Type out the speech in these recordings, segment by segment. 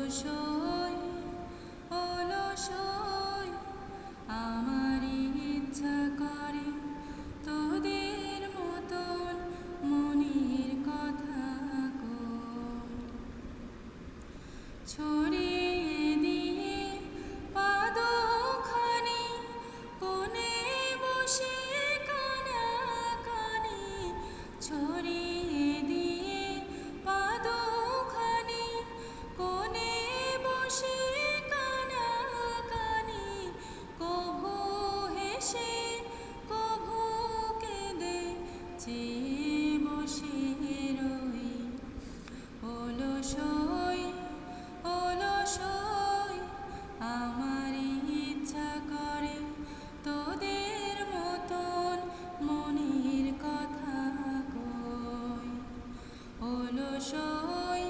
অলসই অলসই আমার ইচ্ছা করে তোদের মতন মনের কথা ছড়িয়ে দিয়ে পাদখানি কোণে বসে কানাকানি ছড়িয়ে দিয়ে পাদখানি কোণে বসে কানাকানি কভু হেসে কভু কেঁদে চেয়ে বসে রই অলসই অলসই আমার ইচ্ছা করে তোদের মতন মনের কথা কই অলসই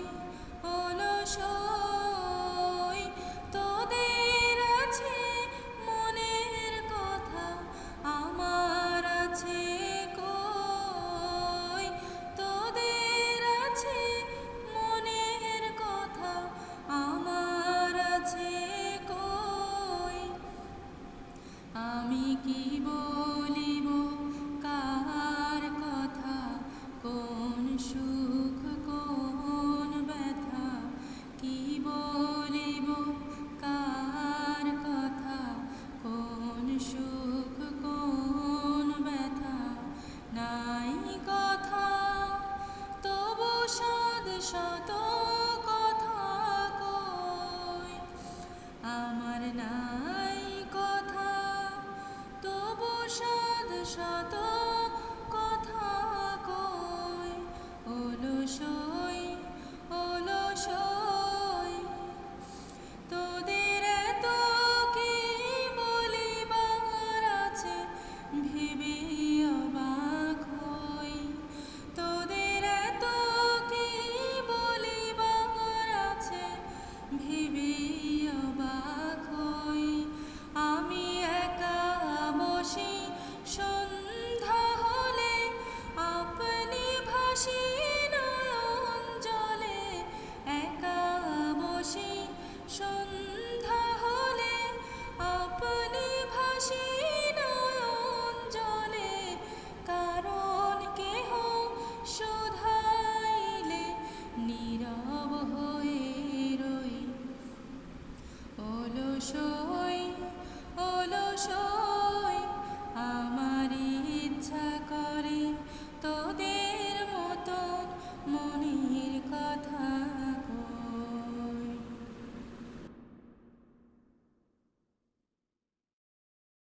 অলসই